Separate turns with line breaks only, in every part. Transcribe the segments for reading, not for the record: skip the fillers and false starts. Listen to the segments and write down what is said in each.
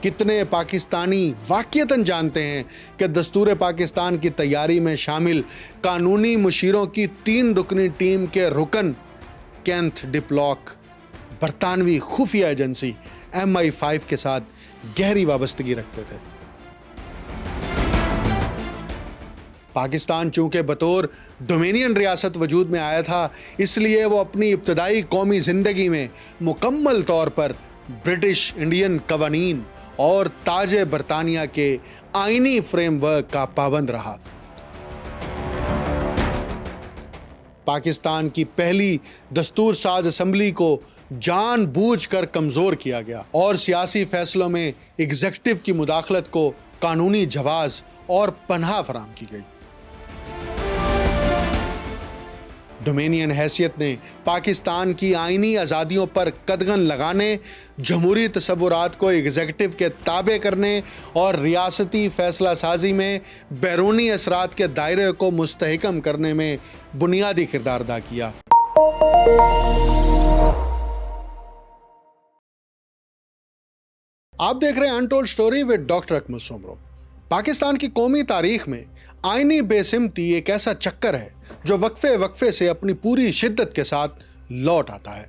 کتنے پاکستانی واقعتاً جانتے ہیں کہ دستور پاکستان کی تیاری میں شامل قانونی مشیروں کی 3 رکنی ٹیم کے رکن کینتھ ڈپلاک برطانوی خفیہ ایجنسی MI5 کے ساتھ گہری وابستگی رکھتے تھے؟ پاکستان چونکہ بطور ڈومینین ریاست وجود میں آیا تھا، اس لیے وہ اپنی ابتدائی قومی زندگی میں مکمل طور پر برٹش انڈین قوانین اور تاج برطانیہ کے آئینی فریم ورک کا پابند رہا۔ پاکستان کی پہلی دستور ساز اسمبلی کو جان بوجھ کر کمزور کیا گیا اور سیاسی فیصلوں میں ایگزیکٹو کی مداخلت کو قانونی جواز اور پناہ فراہم کی گئی۔ ڈومینین حیثیت نے پاکستان کی آئینی آزادیوں پر قدغن لگانے، جمہوری تصورات کو ایگزیکٹو کے تابع کرنے اور ریاستی فیصلہ سازی میں بیرونی اثرات کے دائرے کو مستحکم کرنے میں بنیادی کردار ادا کیا۔ آپ دیکھ رہے ہیں انٹولڈ سٹوری ود ڈاکٹر اکمل سومرو۔ پاکستان کی قومی تاریخ میں آئینی بے سمتی ایک ایسا چکر ہے جو وقفے سے اپنی پوری شدت کے ساتھ لوٹ آتا ہے۔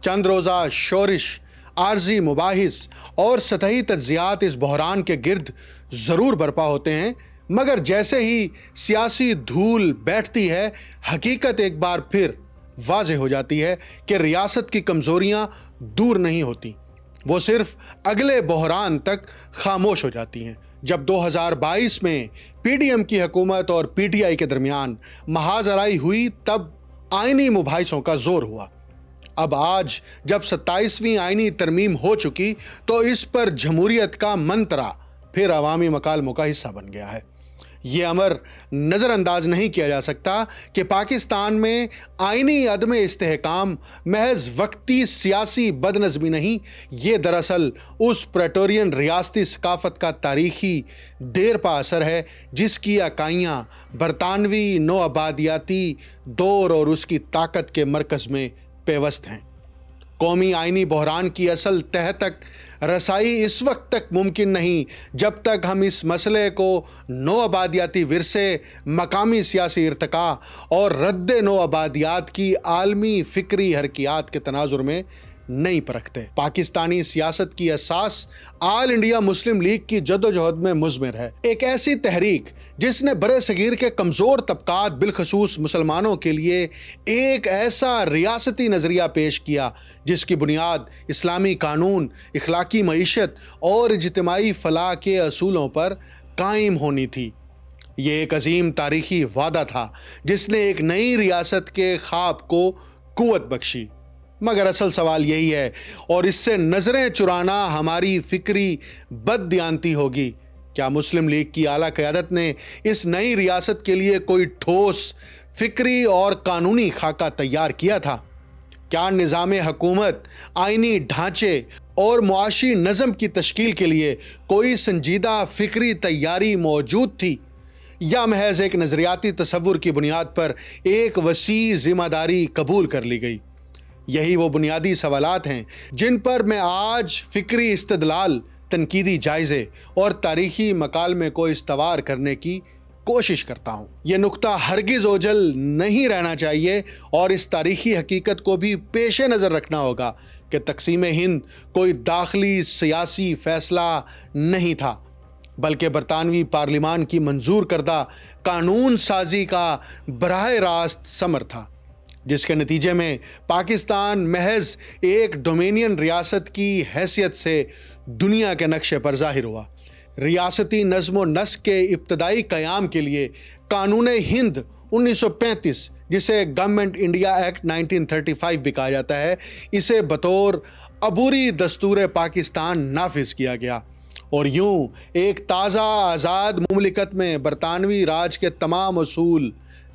چند روزہ شورش، عارضی مباحث اور سطحی تجزیات اس بحران کے گرد ضرور برپا ہوتے ہیں، مگر جیسے ہی سیاسی دھول بیٹھتی ہے، حقیقت ایک بار پھر واضح ہو جاتی ہے کہ ریاست کی کمزوریاں دور نہیں ہوتی، وہ صرف اگلے بحران تک خاموش ہو جاتی ہیں۔ جب 2022 میں PDM کی حکومت اور PTI کے درمیان محاذ آرائی ہوئی، تب آئینی مباحثوں کا زور ہوا۔ اب آج جب 27ویں آئینی ترمیم ہو چکی تو اس پر جمہوریت کا منترا پھر عوامی مکالموں کا حصہ بن گیا ہے۔ یہ امر نظر انداز نہیں کیا جا سکتا کہ پاکستان میں آئینی عدم استحکام محض وقتی سیاسی بدنظمی نہیں، یہ دراصل اس پریٹورین ریاستی ثقافت کا تاریخی دیر پا اثر ہے جس کی اکائیاں برطانوی نوآبادیاتی دور اور اس کی طاقت کے مرکز میں پیوست ہیں۔ قومی آئینی بحران کی اصل تہہ تک رسائی اس وقت تک ممکن نہیں جب تک ہم اس مسئلے کو نوآبادیاتی ورثے، مقامی سیاسی ارتقاء اور رد نوآبادیات کی عالمی فکری حرکیات کے تناظر میں نہیں پرکھتے۔ پاکستانی سیاست کی اساس آل انڈیا مسلم لیگ کی جدوجہد میں مضمر ہے، ایک ایسی تحریک جس نے برِ صغیر کے کمزور طبقات بالخصوص مسلمانوں کے لیے ایک ایسا ریاستی نظریہ پیش کیا جس کی بنیاد اسلامی قانون، اخلاقی معیشت اور اجتماعی فلاح کے اصولوں پر قائم ہونی تھی۔ یہ ایک عظیم تاریخی وعدہ تھا جس نے ایک نئی ریاست کے خواب کو قوت بخشی، مگر اصل سوال یہی ہے اور اس سے نظریں چرانا ہماری فکری بددیانتی ہوگی، کیا مسلم لیگ کی اعلیٰ قیادت نے اس نئی ریاست کے لیے کوئی ٹھوس فکری اور قانونی خاکہ تیار کیا تھا؟ کیا نظام حکومت، آئینی ڈھانچے اور معاشی نظم کی تشکیل کے لیے کوئی سنجیدہ فکری تیاری موجود تھی، یا محض ایک نظریاتی تصور کی بنیاد پر ایک وسیع ذمہ داری قبول کر لی گئی؟ یہی وہ بنیادی سوالات ہیں جن پر میں آج فکری استدلال، تنقیدی جائزے اور تاریخی مکالمے کو استوار کرنے کی کوشش کرتا ہوں۔ یہ نقطہ ہرگز اوجھل نہیں رہنا چاہیے اور اس تاریخی حقیقت کو بھی پیش نظر رکھنا ہوگا کہ تقسیم ہند کوئی داخلی سیاسی فیصلہ نہیں تھا، بلکہ برطانوی پارلیمان کی منظور کردہ قانون سازی کا براہ راست ثمر تھا، جس کے نتیجے میں پاکستان محض ایک ڈومینین ریاست کی حیثیت سے دنیا کے نقشے پر ظاہر ہوا۔ ریاستی نظم و نسق کے ابتدائی قیام کے لیے قانون ہند 1935، جسے گورنمنٹ انڈیا ایکٹ 1935 بھی کہا جاتا ہے، اسے بطور عبوری دستور پاکستان نافذ کیا گیا، اور یوں ایک تازہ آزاد مملکت میں برطانوی راج کے تمام اصول،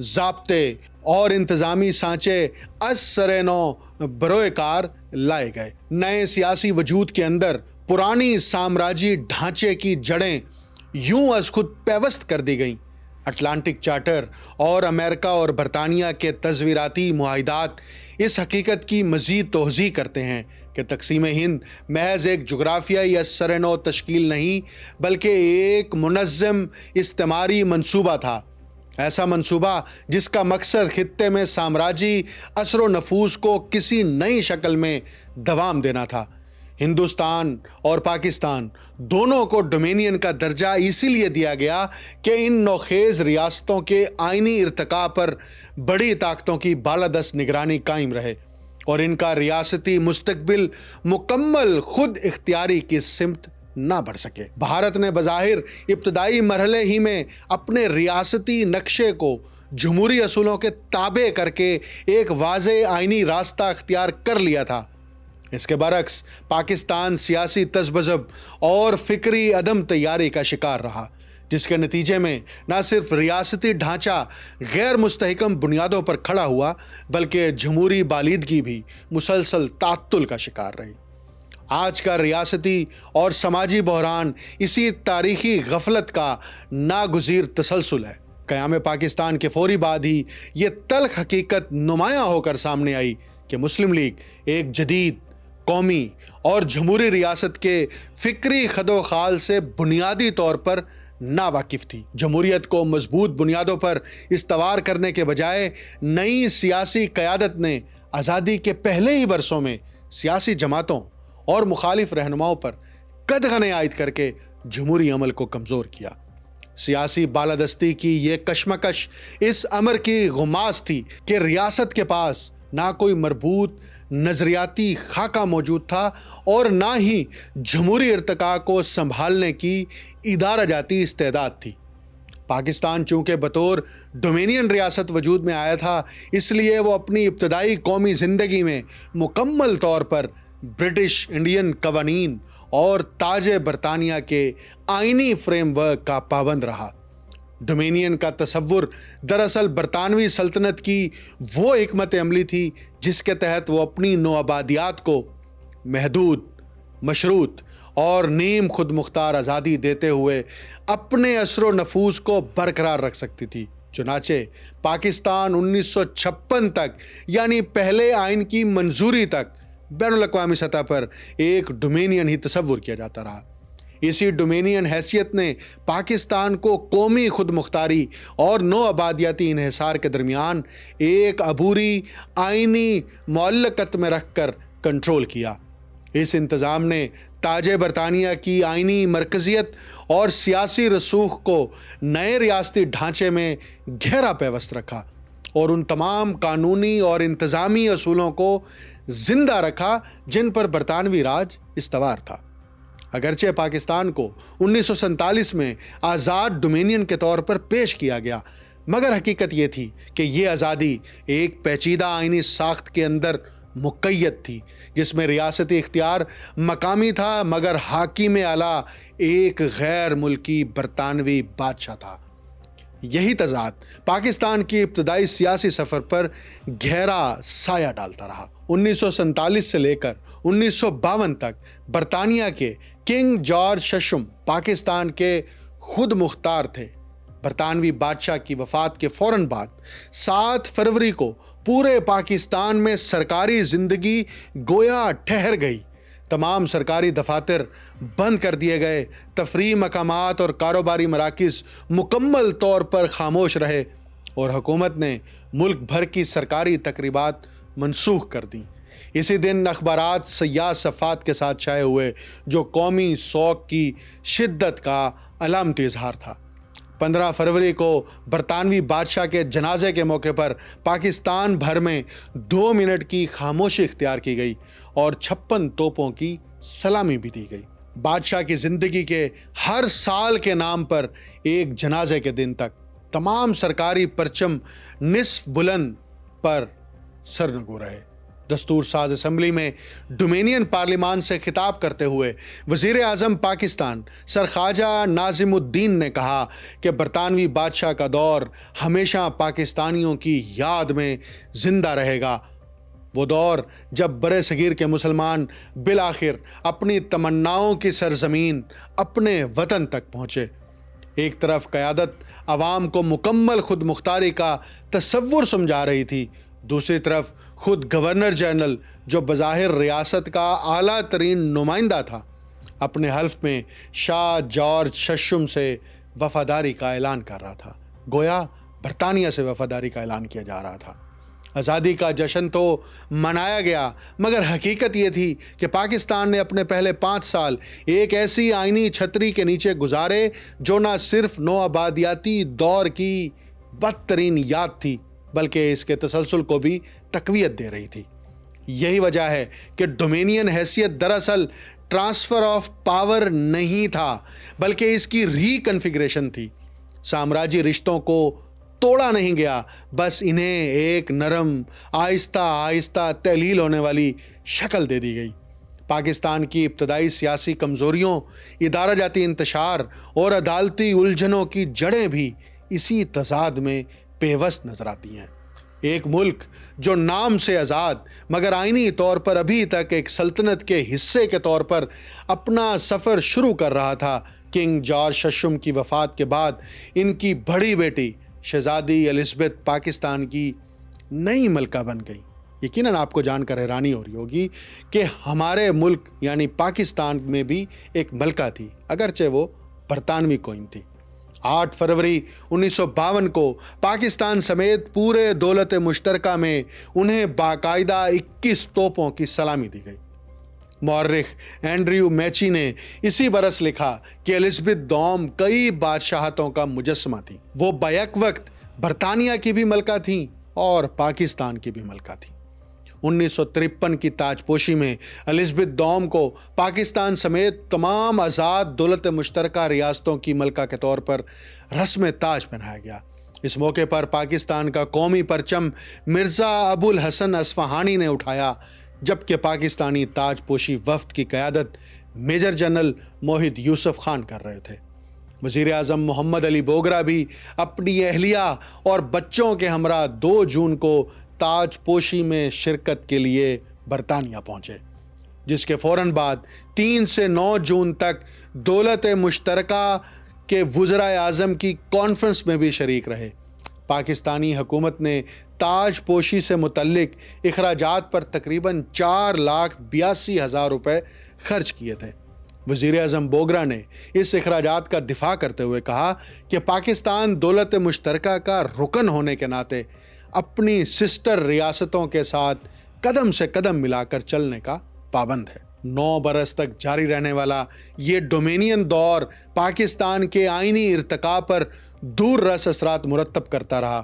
ضابطے اور انتظامی سانچے از سر نو بروئے کار لائے گئے۔ نئے سیاسی وجود کے اندر پرانی سامراجی ڈھانچے کی جڑیں یوں از خود پیوست کر دی گئیں۔ اٹلانٹک چارٹر اور امریکہ اور برطانیہ کے تصویراتی معاہدات اس حقیقت کی مزید توضیح کرتے ہیں کہ تقسیم ہند محض ایک جغرافیائی اثر نو تشکیل نہیں بلکہ ایک منظم استعماری منصوبہ تھا، ایسا منصوبہ جس کا مقصد خطے میں سامراجی اثر و نفوذ کو کسی نئی شکل میں دوام دینا تھا۔ ہندوستان اور پاکستان دونوں کو ڈومینین کا درجہ اسی لیے دیا گیا کہ ان نوخیز ریاستوں کے آئینی ارتقاء پر بڑی طاقتوں کی بالادست نگرانی قائم رہے اور ان کا ریاستی مستقبل مکمل خود اختیاری کی سمت نہ بڑھ سکے۔ بھارت نے بظاہر ابتدائی مرحلے ہی میں اپنے ریاستی نقشے کو جمہوری اصولوں کے تابع کر کے ایک واضح آئینی راستہ اختیار کر لیا تھا۔ اس کے برعکس پاکستان سیاسی تذبذب اور فکری عدم تیاری کا شکار رہا، جس کے نتیجے میں نہ صرف ریاستی ڈھانچہ غیر مستحکم بنیادوں پر کھڑا ہوا بلکہ جمہوری بالیدگی بھی مسلسل تعطل کا شکار رہی۔ آج کا ریاستی اور سماجی بحران اسی تاریخی غفلت کا ناگزیر تسلسل ہے۔ قیام پاکستان کے فوری بعد ہی یہ تلخ حقیقت نمایاں ہو کر سامنے آئی کہ مسلم لیگ ایک جدید قومی اور جمہوری ریاست کے فکری خد و خال سے بنیادی طور پر ناواقف تھی۔ جمہوریت کو مضبوط بنیادوں پر استوار کرنے کے بجائے نئی سیاسی قیادت نے آزادی کے پہلے ہی برسوں میں سیاسی جماعتوں اور مخالف رہنماؤں پر قدغنیں عائد کر کے جمہوری عمل کو کمزور کیا۔ سیاسی بالادستی کی یہ کشمکش اس امر کی غماز تھی کہ ریاست کے پاس نہ کوئی مربوط نظریاتی خاکہ موجود تھا اور نہ ہی جمہوری ارتقاء کو سنبھالنے کی ادارہ جاتی استعداد تھی۔ پاکستان چونکہ بطور ڈومینین ریاست وجود میں آیا تھا، اس لیے وہ اپنی ابتدائی قومی زندگی میں مکمل طور پر برٹش انڈین قوانین اور تاج برطانیہ کے آئینی فریم ورک کا پابند رہا۔ ڈومینین کا تصور دراصل برطانوی سلطنت کی وہ حکمت عملی تھی جس کے تحت وہ اپنی نوآبادیات کو محدود، مشروط اور نیم خود مختار آزادی دیتے ہوئے اپنے اثر و نفوذ کو برقرار رکھ سکتی تھی۔ چنانچہ پاکستان 1956 تک یعنی پہلے آئین کی منظوری تک بین الاقوامی سطح پر ایک ڈومینین ہی تصور کیا جاتا رہا۔ اسی ڈومینین حیثیت نے پاکستان کو قومی خود مختاری اور نو آبادیاتی انحصار کے درمیان ایک عبوری آئینی معلقت میں رکھ کر کنٹرول کیا۔ اس انتظام نے تاج برطانیہ کی آئینی مرکزیت اور سیاسی رسوخ کو نئے ریاستی ڈھانچے میں گہرا پیوست رکھا اور ان تمام قانونی اور انتظامی اصولوں کو زندہ رکھا جن پر برطانوی راج استوار تھا۔ اگرچہ پاکستان کو 1947 میں آزاد ڈومینین کے طور پر پیش کیا گیا، مگر حقیقت یہ تھی کہ یہ آزادی ایک پیچیدہ آئینی ساخت کے اندر مقید تھی، جس میں ریاستی اختیار مقامی تھا مگر حاکم اعلیٰ ایک غیر ملکی برطانوی بادشاہ تھا۔ یہی تضاد پاکستان کی ابتدائی سیاسی سفر پر گہرا سایہ ڈالتا رہا۔ 1947 سے لے کر 1952 تک برطانیہ کے کنگ جارج ششم پاکستان کے خود مختار تھے۔ برطانوی بادشاہ کی وفات کے فوراً بعد 7 فروری کو پورے پاکستان میں سرکاری زندگی گویا ٹھہر گئی۔ تمام سرکاری دفاتر بند کر دیے گئے، تفریحی مقامات اور کاروباری مراکز مکمل طور پر خاموش رہے اور حکومت نے ملک بھر کی سرکاری تقریبات منسوخ کر دیں۔ اسی دن اخبارات سیاہ صفحات کے ساتھ چھائے ہوئے جو قومی سوگ کی شدت کا علامتی اظہار تھا۔ 15 فروری کو برطانوی بادشاہ کے جنازے کے موقع پر پاکستان بھر میں 2 منٹ کی خاموشی اختیار کی گئی اور 56 توپوں کی سلامی بھی دی گئی۔ بادشاہ کی زندگی کے ہر سال کے نام پر ایک جنازے کے دن تک تمام سرکاری پرچم نصف بلند پر سرنگو رہے۔ دستور ساز اسمبلی میں ڈومینین پارلیمان سے خطاب کرتے ہوئے وزیر اعظم پاکستان سر خواجہ ناظم الدین نے کہا کہ برطانوی بادشاہ کا دور ہمیشہ پاکستانیوں کی یاد میں زندہ رہے گا۔ وہ دور جب برِ صغیر کے مسلمان بالآخر اپنی تمناؤں کی سرزمین اپنے وطن تک پہنچے۔ ایک طرف قیادت عوام کو مکمل خود مختاری کا تصور سمجھا رہی تھی، دوسری طرف خود گورنر جنرل جو بظاہر ریاست کا اعلیٰ ترین نمائندہ تھا، اپنے حلف میں شاہ جارج ششم سے وفاداری کا اعلان کر رہا تھا، گویا برطانیہ سے وفاداری کا اعلان کیا جا رہا تھا۔ آزادی کا جشن تو منایا گیا، مگر حقیقت یہ تھی کہ پاکستان نے اپنے پہلے 5 سال ایک ایسی آئینی چھتری کے نیچے گزارے جو نہ صرف نوآبادیاتی دور کی بدترین یاد تھی بلکہ اس کے تسلسل کو بھی تقویت دے رہی تھی۔ یہی وجہ ہے کہ ڈومینین حیثیت دراصل ٹرانسفر آف پاور نہیں تھا بلکہ اس کی ری کنفیگریشن تھی۔ سامراجی رشتوں کو توڑا نہیں گیا، بس انہیں ایک نرم آہستہ آہستہ تحلیل ہونے والی شکل دے دی گئی۔ پاکستان کی ابتدائی سیاسی کمزوریوں، ادارہ جاتی انتشار اور عدالتی الجھنوں کی جڑیں بھی اسی تضاد میں پیوست نظر آتی ہیں۔ ایک ملک جو نام سے آزاد مگر آئینی طور پر ابھی تک ایک سلطنت کے حصے کے طور پر اپنا سفر شروع کر رہا تھا، کنگ جارج ششم کی وفات کے بعد ان کی بڑی بیٹی شہزادی الزبتھ پاکستان کی نئی ملکہ بن گئی۔ یقیناً آپ کو جان کر حیرانی ہو رہی ہوگی کہ ہمارے ملک یعنی پاکستان میں بھی ایک ملکہ تھی، اگرچہ وہ برطانوی کوئن تھی۔ 8 فروری 1952 کو پاکستان سمیت پورے دولت مشترکہ میں انہیں باقاعدہ 21 توپوں کی سلامی دی گئی۔ مورخ اینڈریو میچی نے اسی برس لکھا کہ الزبتھ دوم کئی بادشاہتوں کا مجسمہ تھی۔ وہ بیک وقت برطانیہ کی بھی ملکہ تھیں اور پاکستان کی بھی ملکہ تھیں۔ 1953 کی تاج پوشی میں الزبتھ دوم کو پاکستان سمیت تمام آزاد دولت مشترکہ ریاستوں کی ملکہ کے طور پر رسم تاج پہنایا گیا۔ اس موقع پر پاکستان کا قومی پرچم مرزا ابو الحسن اصفہانی نے اٹھایا، جبکہ پاکستانی تاج پوشی وفد کی قیادت میجر جنرل موحد یوسف خان کر رہے تھے۔ وزیر اعظم محمد علی بوگرا بھی اپنی اہلیہ اور بچوں کے ہمراہ 2 جون کو تاج پوشی میں شرکت کے لیے برطانیہ پہنچے، جس کے فوراً بعد 3 سے 9 جون تک دولت مشترکہ کے وزرائے اعظم کی کانفرنس میں بھی شریک رہے۔ پاکستانی حکومت نے تاج پوشی سے متعلق اخراجات پر تقریباً 4,82,000 روپے خرچ کیے تھے۔ وزیر اعظم بوگرا نے اس اخراجات کا دفاع کرتے ہوئے کہا کہ پاکستان دولت مشترکہ کا رکن ہونے کے ناطے اپنی سسٹر ریاستوں کے ساتھ قدم سے قدم ملا کر چلنے کا پابند ہے۔ 9 برس تک جاری رہنے والا یہ ڈومینین دور پاکستان کے آئینی ارتقاء پر دور رس اثرات مرتب کرتا رہا۔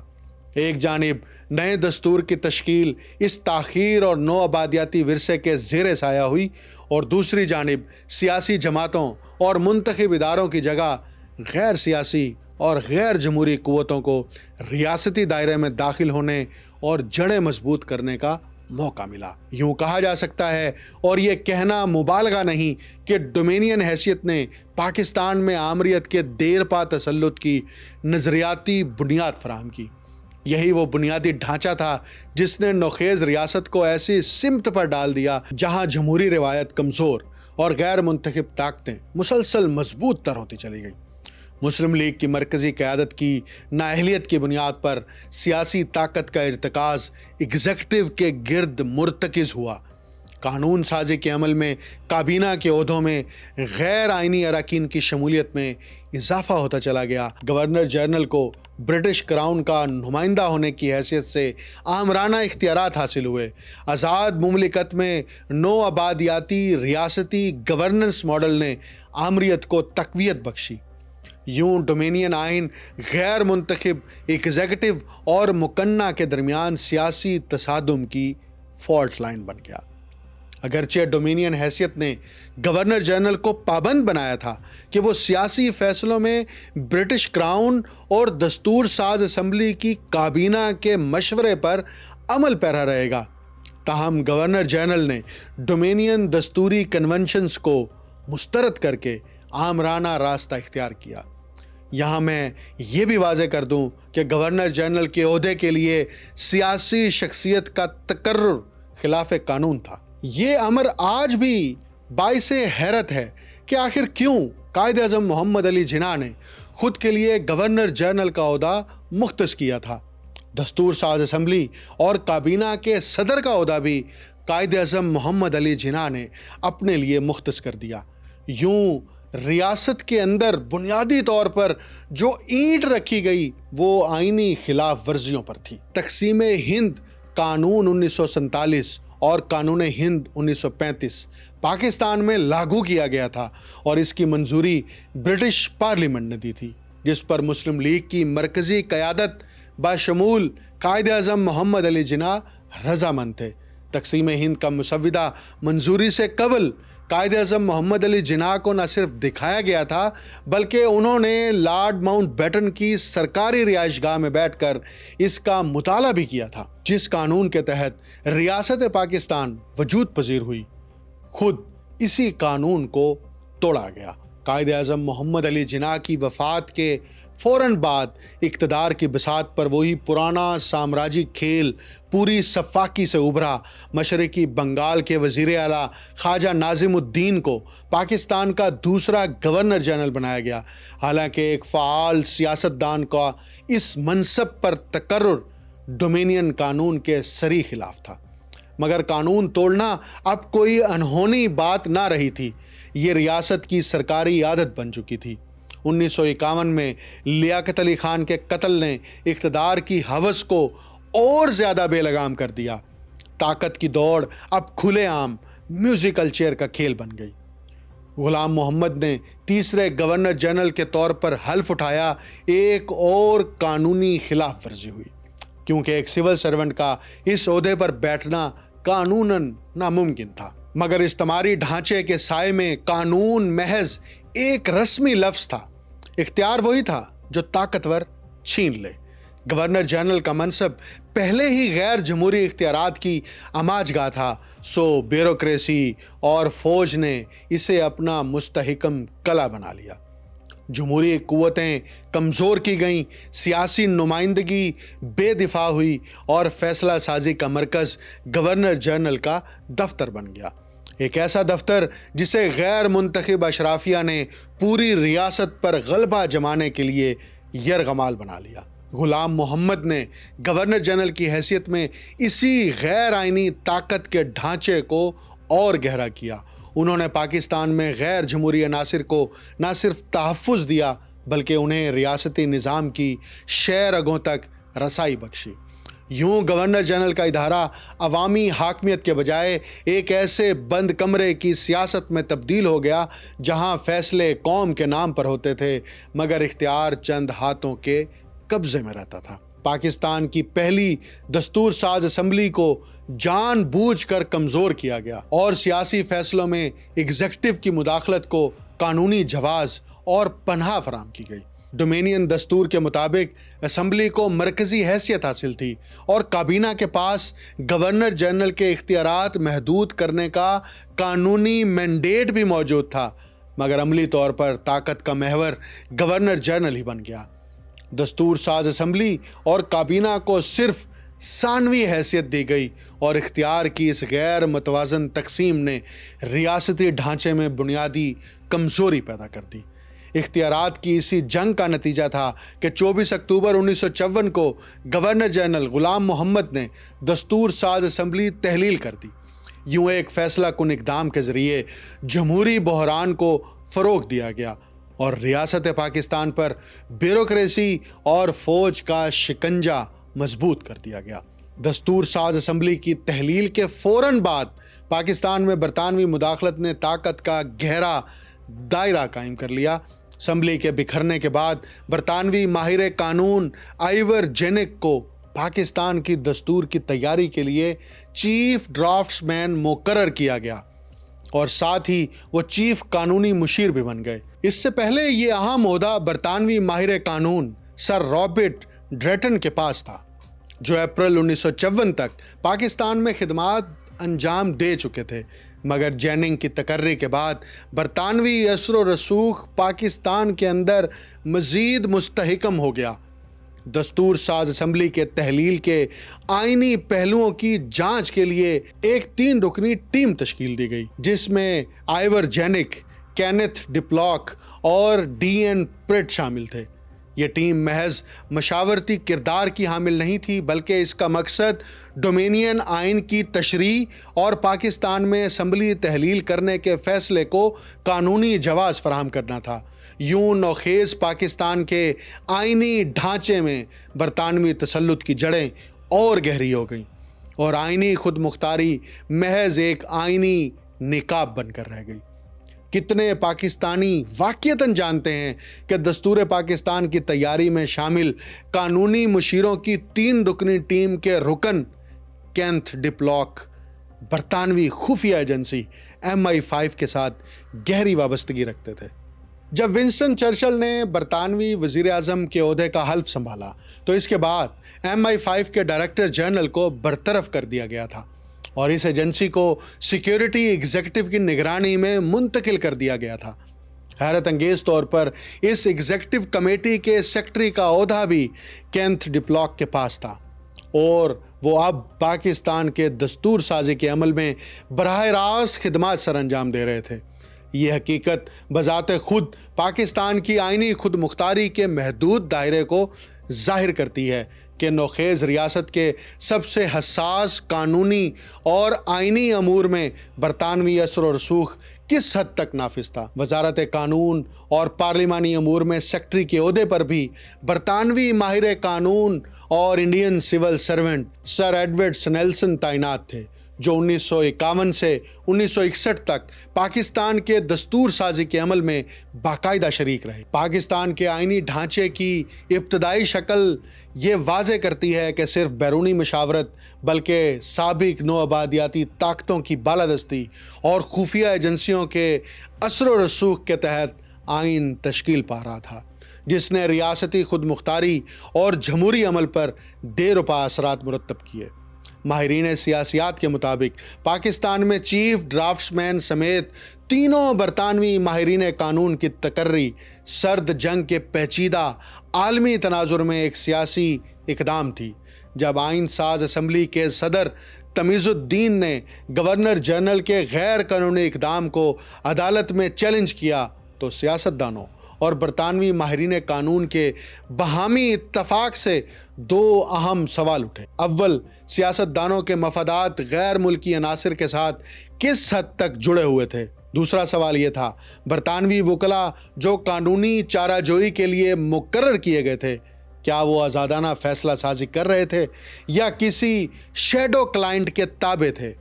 ایک جانب نئے دستور کی تشکیل اس تاخیر اور نو آبادیاتی ورثے کے زیر سایہ ہوئی، اور دوسری جانب سیاسی جماعتوں اور منتخب اداروں کی جگہ غیر سیاسی اور غیر جمہوری قوتوں کو ریاستی دائرے میں داخل ہونے اور جڑیں مضبوط کرنے کا موقع ملا۔ یوں کہا جا سکتا ہے، اور یہ کہنا مبالغہ نہیں، کہ ڈومینین حیثیت نے پاکستان میں آمریت کے دیر پا تسلط کی نظریاتی بنیاد فراہم کی۔ یہی وہ بنیادی ڈھانچہ تھا جس نے نوخیز ریاست کو ایسی سمت پر ڈال دیا جہاں جمہوری روایت کمزور اور غیر منتخب طاقتیں مسلسل مضبوط تر ہوتی چلی گئیں۔ مسلم لیگ کی مرکزی قیادت کی نااہلیت کی بنیاد پر سیاسی طاقت کا ارتکاز ایگزیکٹو کے گرد مرتکز ہوا۔ قانون سازی کے عمل میں کابینہ کے عہدوں میں غیر آئینی اراکین کی شمولیت میں اضافہ ہوتا چلا گیا۔ گورنر جنرل کو برٹش کراؤن کا نمائندہ ہونے کی حیثیت سے آمرانہ اختیارات حاصل ہوئے۔ آزاد مملکت میں نو آبادیاتی ریاستی گورننس ماڈل نے آمریت کو تقویت بخشی۔ یوں ڈومینین آئین غیر منتخب ایگزیکٹو اور مقننہ کے درمیان سیاسی تصادم کی فالٹ لائن بن گیا۔ اگرچہ ڈومینین حیثیت نے گورنر جنرل کو پابند بنایا تھا کہ وہ سیاسی فیصلوں میں برٹش کراؤن اور دستور ساز اسمبلی کی کابینہ کے مشورے پر عمل پیرا رہے گا، تاہم گورنر جنرل نے ڈومینین دستوری کنونشنز کو مسترد کر کے آمرانہ راستہ اختیار کیا۔ یہاں میں یہ بھی واضح کر دوں کہ گورنر جنرل کے عہدے کے لیے سیاسی شخصیت کا تقرر خلاف قانون تھا۔ یہ امر آج بھی باعث حیرت ہے کہ آخر کیوں قائد اعظم محمد علی جناح نے خود کے لیے گورنر جنرل کا عہدہ مختص کیا تھا۔ دستور ساز اسمبلی اور کابینہ کے صدر کا عہدہ بھی قائد اعظم محمد علی جناح نے اپنے لیے مختص کر دیا۔ یوں ریاست کے اندر بنیادی طور پر جو اینٹ رکھی گئی وہ آئینی خلاف ورزیوں پر تھی۔ تقسیم ہند قانون 1947 اور قانون ہند 1935 پاکستان میں لاگو کیا گیا تھا اور اس کی منظوری برٹش پارلیمنٹ نے دی تھی، جس پر مسلم لیگ کی مرکزی قیادت بشمول قائد اعظم محمد علی جناح رضامند تھے۔ تقسیم ہند کا مسودہ منظوری سے قبل قائد اعظم محمد علی جناح کو نہ صرف دکھایا گیا تھا بلکہ انہوں نے لارڈ ماؤنٹ بیٹن کی سرکاری رہائش گاہ میں بیٹھ کر اس کا مطالعہ بھی کیا تھا، جس قانون کے تحت ریاست پاکستان وجود پذیر ہوئی۔ خود اسی قانون کو توڑا گیا۔ قائد اعظم محمد علی جناح کی وفات کے فوراً بعد اقتدار کی بساط پر وہی پرانا سامراجی کھیل پوری صفاقی سے ابھرا۔ مشرقی بنگال کے وزیر اعلیٰ خواجہ ناظم الدین کو پاکستان کا دوسرا گورنر جنرل بنایا گیا، حالانکہ ایک فعال سیاستدان کا اس منصب پر تقرر ڈومینین قانون کے صریح خلاف تھا۔ مگر قانون توڑنا اب کوئی انہونی بات نہ رہی تھی، یہ ریاست کی سرکاری عادت بن چکی تھی۔ 1951 میں لیاقت علی خان کے قتل نے اقتدار کی ہوس کو اور زیادہ بے لگام کر دیا۔ طاقت کی دوڑ اب کھلے عام میوزیکل چیئر کا کھیل بن گئی۔ غلام محمد نے تیسرے گورنر جنرل کے طور پر حلف اٹھایا۔ ایک اور قانونی خلاف ورزی ہوئی، کیونکہ ایک سول سرونٹ کا اس عہدے پر بیٹھنا قانوناً ناممکن تھا۔ مگر استعماری ڈھانچے کے سائے میں قانون محض ایک رسمی لفظ تھا۔ اختیار وہی تھا جو طاقتور چھین لے۔ گورنر جنرل کا منصب پہلے ہی غیر جمہوری اختیارات کی آماج گاہ تھا، سو بیوروکریسی اور فوج نے اسے اپنا مستحکم قلعہ بنا لیا۔ جمہوری قوتیں کمزور کی گئیں، سیاسی نمائندگی بے دفاع ہوئی اور فیصلہ سازی کا مرکز گورنر جنرل کا دفتر بن گیا۔ ایک ایسا دفتر جسے غیر منتخب اشرافیہ نے پوری ریاست پر غلبہ جمانے کے لیے یرغمال بنا لیا۔ غلام محمد نے گورنر جنرل کی حیثیت میں اسی غیر آئینی طاقت کے ڈھانچے کو اور گہرا کیا۔ انہوں نے پاکستان میں غیر جمہوری عناصر کو نہ صرف تحفظ دیا بلکہ انہیں ریاستی نظام کی شہ رگوں تک رسائی بخشی۔ یوں گورنر جنرل کا ادارہ عوامی حاکمیت کے بجائے ایک ایسے بند کمرے کی سیاست میں تبدیل ہو گیا جہاں فیصلے قوم کے نام پر ہوتے تھے مگر اختیار چند ہاتھوں کے قبضے میں رہتا تھا۔ پاکستان کی پہلی دستور ساز اسمبلی کو جان بوجھ کر کمزور کیا گیا اور سیاسی فیصلوں میں ایگزیکٹو کی مداخلت کو قانونی جواز اور پناہ فراہم کی گئی۔ ڈومینین دستور کے مطابق اسمبلی کو مرکزی حیثیت حاصل تھی اور کابینہ کے پاس گورنر جنرل کے اختیارات محدود کرنے کا قانونی مینڈیٹ بھی موجود تھا، مگر عملی طور پر طاقت کا محور گورنر جنرل ہی بن گیا۔ دستور ساز اسمبلی اور کابینہ کو صرف ثانوی حیثیت دی گئی اور اختیار کی اس غیر متوازن تقسیم نے ریاستی ڈھانچے میں بنیادی کمزوری پیدا کر دی۔ اختیارات کی اسی جنگ کا نتیجہ تھا کہ 24 اکتوبر 1954 کو گورنر جنرل غلام محمد نے دستور ساز اسمبلی تحلیل کر دی۔ یوں ایک فیصلہ کن اقدام کے ذریعے جمہوری بحران کو فروغ دیا گیا اور ریاست پاکستان پر بیوروکریسی اور فوج کا شکنجہ مضبوط کر دیا گیا۔ دستور ساز اسمبلی کی تحلیل کے فوراً بعد پاکستان میں برطانوی مداخلت نے طاقت کا گہرا دائرہ قائم کر لیا۔ اسمبلی کے بکھرنے کے بعد برطانوی ماہر قانون آئیور جینک کو پاکستان کی دستور کی تیاری کے لیے چیف ڈرافٹس مین مقرر کیا گیا اور ساتھ ہی وہ چیف قانونی مشیر بھی بن گئے۔ اس سے پہلے یہ اہم عہدہ برطانوی ماہر قانون سر رابرٹ ڈریٹن کے پاس تھا، جو اپریل 1954 تک پاکستان میں خدمات انجام دے چکے تھے، مگر جیننگ کی تقرری کے بعد برطانوی اثر و رسوخ پاکستان کے اندر مزید مستحکم ہو گیا۔ دستور ساز اسمبلی کے تحلیل کے آئینی پہلوؤں کی جانچ کے لیے ایک 3 رکنی ٹیم تشکیل دی گئی، جس میں آئیور جینک، کینتھ ڈپلاک اور ڈی این پریٹ شامل تھے۔ یہ ٹیم محض مشاورتی کردار کی حامل نہیں تھی، بلکہ اس کا مقصد ڈومینین آئین کی تشریح اور پاکستان میں اسمبلی تحلیل کرنے کے فیصلے کو قانونی جواز فراہم کرنا تھا۔ یوں نوخیز پاکستان کے آئینی ڈھانچے میں برطانوی تسلط کی جڑیں اور گہری ہو گئیں اور آئینی خود مختاری محض ایک آئینی نقاب بن کر رہ گئی۔ کتنے پاکستانی واقعتاً جانتے ہیں کہ دستور پاکستان کی تیاری میں شامل قانونی مشیروں کی 3 رکنی ٹیم کے رکن کینتھ ڈپلاک برطانوی خفیہ ایجنسی MI5 کے ساتھ گہری وابستگی رکھتے تھے۔ جب ونسٹن چرچل نے برطانوی وزیر اعظم کے عہدے کا حلف سنبھالا تو اس کے بعد MI5 کے ڈائریکٹر جنرل کو برطرف کر دیا گیا تھا اور اس ایجنسی کو سیکیورٹی ایگزیکٹو کی نگرانی میں منتقل کر دیا گیا تھا۔ حیرت انگیز طور پر اس ایگزیکٹو کمیٹی کے سیکرٹری کا عہدہ بھی کینتھ ڈپلاک کے پاس تھا اور وہ اب پاکستان کے دستور سازی کے عمل میں براہ راست خدمات سر انجام دے رہے تھے۔ یہ حقیقت بذات خود پاکستان کی آئینی خود مختاری کے محدود دائرے کو ظاہر کرتی ہے کہ نوخیز ریاست کے سب سے حساس قانونی اور آئینی امور میں برطانوی اثر و رسوخ کس حد تک نافذ تھا۔ وزارت قانون اور پارلیمانی امور میں سیکرٹری کے عہدے پر بھی برطانوی ماہر قانون اور Indian civil servant sir Edward سنیلسن تعینات تھے، جو 1951 سے 1961 تک پاکستان کے دستور سازی کے عمل میں باقاعدہ شریک رہے۔ پاکستان کے آئینی ڈھانچے کی ابتدائی شکل یہ واضح کرتی ہے کہ صرف بیرونی مشاورت بلکہ سابق نو آبادیاتی طاقتوں کی بالادستی اور خفیہ ایجنسیوں کے اثر و رسوخ کے تحت آئین تشکیل پا رہا تھا، جس نے ریاستی خود مختاری اور جمہوری عمل پر دے رپا اثرات مرتب کیے۔ ماہرین سیاسیات کے مطابق پاکستان میں چیف ڈرافٹس مین سمیت تینوں برطانوی ماہرین قانون کی تقرری سرد جنگ کے پیچیدہ عالمی تناظر میں ایک سیاسی اقدام تھی۔ جب آئین ساز اسمبلی کے صدر تمیز الدین نے گورنر جنرل کے غیر قانونی اقدام کو عدالت میں چیلنج کیا تو سیاستدانوں اور برطانوی ماہرین قانون کے باہمی اتفاق سے 2 اہم سوال اٹھے۔ اول، سیاستدانوں کے مفادات غیر ملکی عناصر کے ساتھ کس حد تک جڑے ہوئے تھے؟ دوسرا سوال یہ تھا، برطانوی وکلاء جو قانونی چارہ جوئی کے لیے مقرر کیے گئے تھے، کیا وہ آزادانہ فیصلہ سازی کر رہے تھے یا کسی شیڈو کلائنٹ کے تابع تھے؟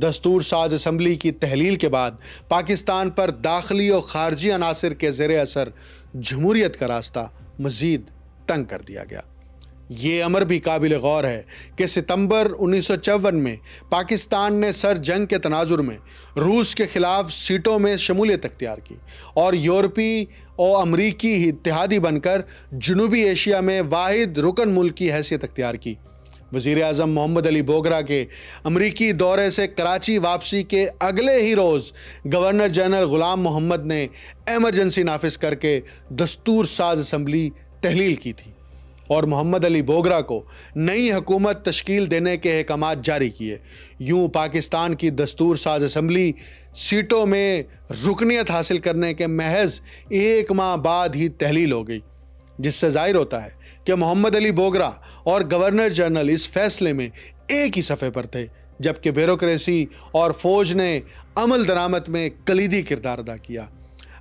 دستور ساز اسمبلی کی تحلیل کے بعد پاکستان پر داخلی اور خارجی عناصر کے زیر اثر جمہوریت کا راستہ مزید تنگ کر دیا گیا۔ یہ امر بھی قابل غور ہے کہ ستمبر 1954 میں پاکستان نے سر جنگ کے تناظر میں روس کے خلاف سیٹوں میں شمولیت اختیار کی اور یورپی اور امریکی اتحادی بن کر جنوبی ایشیا میں واحد رکن ملک کی حیثیت اختیار کی۔ وزیر اعظم محمد علی بوگرا کے امریکی دورے سے کراچی واپسی کے اگلے ہی روز گورنر جنرل غلام محمد نے ایمرجنسی نافذ کر کے دستور ساز اسمبلی تحلیل کی تھی اور محمد علی بوگرا کو نئی حکومت تشکیل دینے کے احکامات جاری کیے۔ یوں پاکستان کی دستور ساز اسمبلی سیٹوں میں رکنیت حاصل کرنے کے محض 1 ماہ بعد ہی تحلیل ہو گئی، جس سے ظاہر ہوتا ہے کہ محمد علی بوگرا اور گورنر جنرل اس فیصلے میں ایک ہی صفحے پر تھے، جبکہ بیوروکریسی اور فوج نے عمل درآمد میں کلیدی کردار ادا کیا۔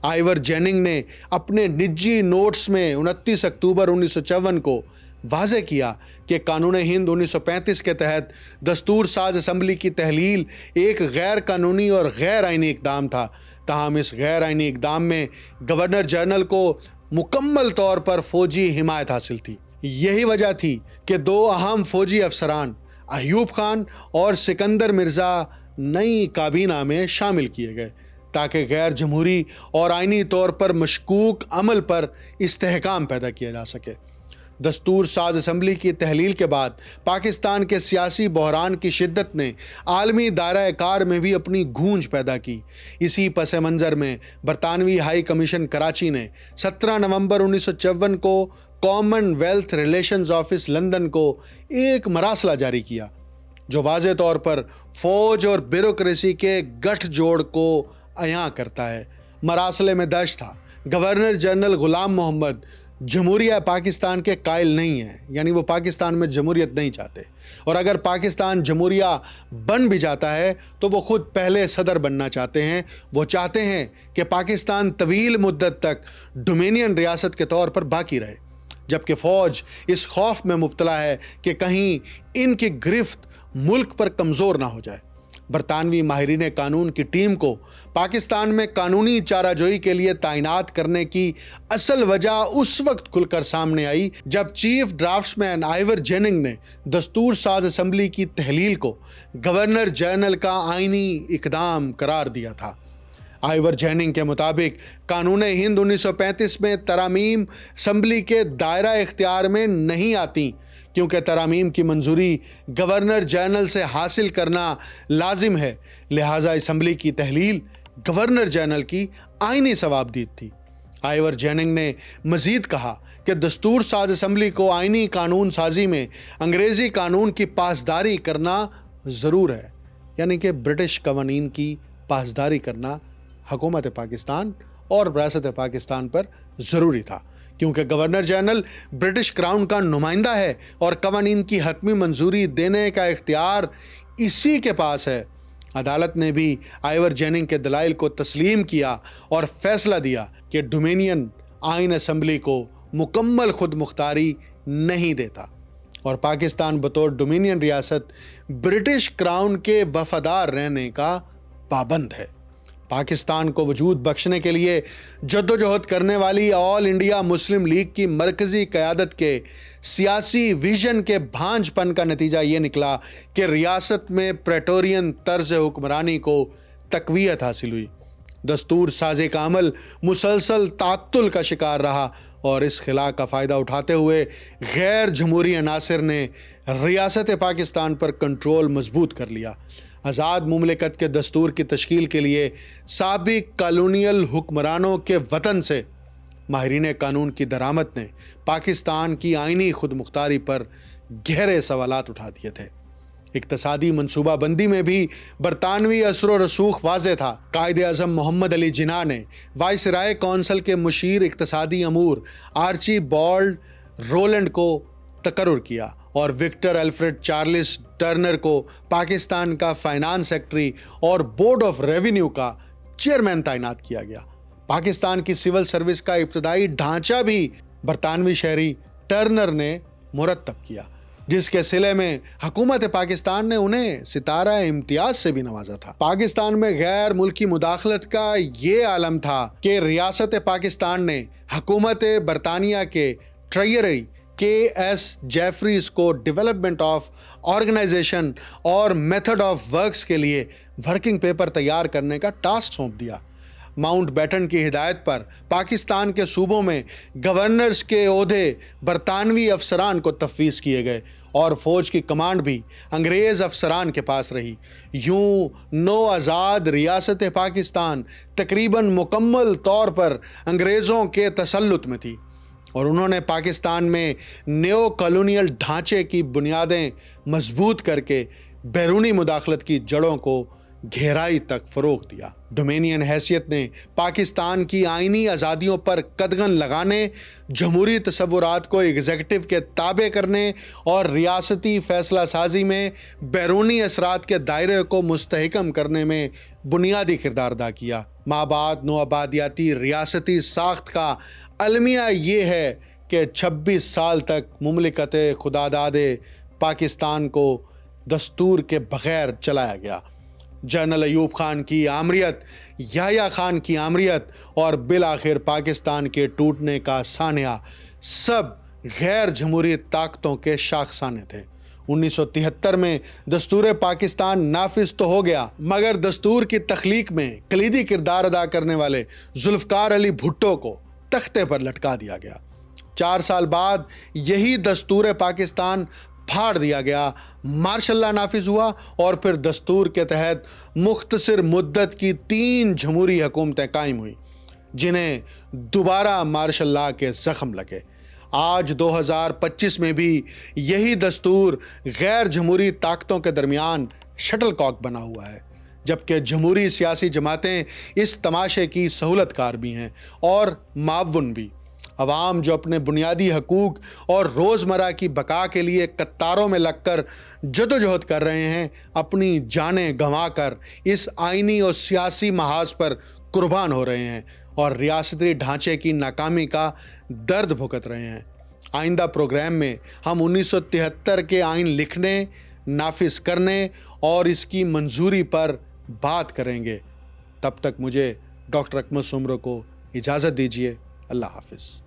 آئیور جیننگ نے اپنے نجی نوٹس میں 29 اکتوبر 1954 کو واضح کیا کہ قانون ہند 1935 کے تحت دستور ساز اسمبلی کی تحلیل ایک غیر قانونی اور غیر آئینی اقدام تھا، تاہم اس غیر آئینی اقدام میں گورنر جنرل کو مکمل طور پر فوجی حمایت حاصل تھی۔ یہی وجہ تھی کہ 2 اہم فوجی افسران ایوب خان اور سکندر مرزا نئی کابینہ میں شامل کیے گئے تاکہ غیر جمہوری اور آئینی طور پر مشکوک عمل پر استحکام پیدا کیا جا سکے۔ دستور ساز اسمبلی کی تحلیل کے بعد پاکستان کے سیاسی بحران کی شدت نے عالمی دائرہ کار میں بھی اپنی گونج پیدا کی۔ اسی پس منظر میں برطانوی ہائی کمیشن کراچی نے 17 نومبر 1954 کو common wealth relations office London کو ایک مراسلہ جاری کیا، جو واضح طور پر فوج اور بیوروکریسی کے گٹھ جوڑ کو عیاں کرتا ہے۔ مراسلے میں درج تھا، گورنر جنرل غلام محمد جمہوریہ پاکستان کے قائل نہیں ہیں، یعنی وہ پاکستان میں جمہوریت نہیں چاہتے، اور اگر پاکستان جمہوریہ بن بھی جاتا ہے تو وہ خود پہلے صدر بننا چاہتے ہیں۔ وہ چاہتے ہیں کہ پاکستان طویل مدت تک ڈومینین ریاست کے طور پر باقی رہے، جبکہ فوج اس خوف میں مبتلا ہے کہ کہیں ان کی گرفت ملک پر کمزور نہ ہو جائے۔ برطانوی ماہرین قانون کی ٹیم کو پاکستان میں قانونی چارہ جوئی کے لیے تعینات کرنے کی اصل وجہ اس وقت کھل کر سامنے آئی جب چیف ڈرافٹس مین آئیور جیننگ نے دستور ساز اسمبلی کی تحلیل کو گورنر جنرل کا آئینی اقدام قرار دیا تھا۔ آئیور جیننگ کے مطابق قانون ہند 1935 میں ترامیم اسمبلی کے دائرہ اختیار میں نہیں آتی، کیونکہ ترامیم کی منظوری گورنر جنرل سے حاصل کرنا لازم ہے، لہٰذا اسمبلی کی تحلیل گورنر جنرل کی آئینی ثوابدید تھی۔ آئیور جیننگ نے مزید کہا کہ دستور ساز اسمبلی کو آئینی قانون سازی میں انگریزی قانون کی پاسداری کرنا ضرور ہے، یعنی کہ برٹش قوانین کی پاسداری کرنا حکومت پاکستان اور ریاست پاکستان پر ضروری تھا، کیونکہ گورنر جنرل برٹش کراؤن کا نمائندہ ہے اور قوانین کی حتمی منظوری دینے کا اختیار اسی کے پاس ہے۔ عدالت نے بھی آئیور جیننگ کے دلائل کو تسلیم کیا اور فیصلہ دیا کہ ڈومینین آئین اسمبلی کو مکمل خود مختاری نہیں دیتا اور پاکستان بطور ڈومینین ریاست برٹش کراؤن کے وفادار رہنے کا پابند ہے۔ پاکستان کو وجود بخشنے کے لیے جدوجہد کرنے والی آل انڈیا مسلم لیگ کی مرکزی قیادت کے سیاسی ویژن کے بھانج پن کا نتیجہ یہ نکلا کہ ریاست میں پریٹورین طرز حکمرانی کو تقویت حاصل ہوئی۔ دستور سازی کا عمل مسلسل تعطل کا شکار رہا اور اس خلا کا فائدہ اٹھاتے ہوئے غیر جمہوری عناصر نے ریاست پاکستان پر کنٹرول مضبوط کر لیا۔ آزاد مملکت کے دستور کی تشکیل کے لیے سابق کالونیل حکمرانوں کے وطن سے ماہرین قانون کی درآمد نے پاکستان کی آئینی خود مختاری پر گہرے سوالات اٹھا دیے تھے۔ اقتصادی منصوبہ بندی میں بھی برطانوی اثر و رسوخ واضح تھا۔ قائد اعظم محمد علی جناح نے وائسرائے کونسل کے مشیر اقتصادی امور آرچی بالڈ رولینڈ کو تقرر کیا اور وکٹر الفریڈ چارلس ٹرنر کو پاکستان کا فائنانس سیکرٹری اور بورڈ آف ریونیو کا چیئرمین تعینات کیا گیا۔ پاکستان کی سول سروس کا ابتدائی ڈھانچہ بھی برطانوی شہری ٹرنر نے مرتب کیا، جس کے صلے میں حکومت پاکستان نے انہیں ستارہ امتیاز سے بھی نوازا تھا۔ پاکستان میں غیر ملکی مداخلت کا یہ عالم تھا کہ ریاست پاکستان نے حکومت برطانیہ کے ٹریجری کے جیفریز کو ڈیولپمنٹ آف آرگنائزیشن اور میتھڈ آف ورکس کے لیے ورکنگ پیپر تیار کرنے کا ٹاسک سونپ دیا۔ ماؤنٹ بیٹن کی ہدایت پر پاکستان کے صوبوں میں گورنرز کے عہدے برطانوی افسران کو تفویض کیے گئے اور فوج کی کمانڈ بھی انگریز افسران کے پاس رہی۔ یوں نو آزاد ریاست پاکستان تقریباً مکمل طور پر انگریزوں کے تسلط میں تھی اور انہوں نے پاکستان میں نیو کالونیل ڈھانچے کی بنیادیں مضبوط کر کے بیرونی مداخلت کی جڑوں کو گہرائی تک فروغ دیا۔ ڈومینین حیثیت نے پاکستان کی آئینی آزادیوں پر قدغن لگانے، جمہوری تصورات کو ایگزیکٹو کے تابع کرنے اور ریاستی فیصلہ سازی میں بیرونی اثرات کے دائرے کو مستحکم کرنے میں بنیادی کردار ادا کیا۔ مابعد نو آبادیاتی ریاستی ساخت کا المیہ یہ ہے کہ 26 سال تک مملکت خداداد پاکستان کو دستور کے بغیر چلایا گیا۔ جنرل ایوب خان کی آمریت، یحییٰ خان کی آمریت اور بالآخر پاکستان کے ٹوٹنے کا سانحہ سب غیر جمہوری طاقتوں کے شاخسانے تھے۔ 1973 میں دستور پاکستان نافذ تو ہو گیا، مگر دستور کی تخلیق میں کلیدی کردار ادا کرنے والے ذوالفقار علی بھٹو کو تختے پر لٹکا دیا گیا۔ 4 سال بعد یہی دستور پاکستان پھاڑ دیا گیا، مارشل لا نافذ ہوا اور پھر دستور کے تحت مختصر مدت کی 3 جمہوری حکومتیں قائم ہوئیں، جنہیں دوبارہ مارشل لا کے زخم لگے۔ آج 2025 میں بھی یہی دستور غیر جمہوری طاقتوں کے درمیان شٹل کاک بنا ہوا ہے، جبکہ جمہوری سیاسی جماعتیں اس تماشے کی سہولت کار بھی ہیں اور معاون بھی۔ عوام جو اپنے بنیادی حقوق اور روزمرہ کی بقا کے لیے قطاروں میں لگ کر جدوجہد کر رہے ہیں، اپنی جانیں گنوا کر اس آئینی اور سیاسی محاذ پر قربان ہو رہے ہیں اور ریاستی ڈھانچے کی ناکامی کا درد بھگت رہے ہیں۔ آئندہ پروگرام میں ہم 1973 کے آئین لکھنے، نافذ کرنے اور اس کی منظوری پر بات کریں گے۔ تب تک مجھے ڈاکٹر اکمل سومرو کو اجازت دیجیے۔ اللہ حافظ۔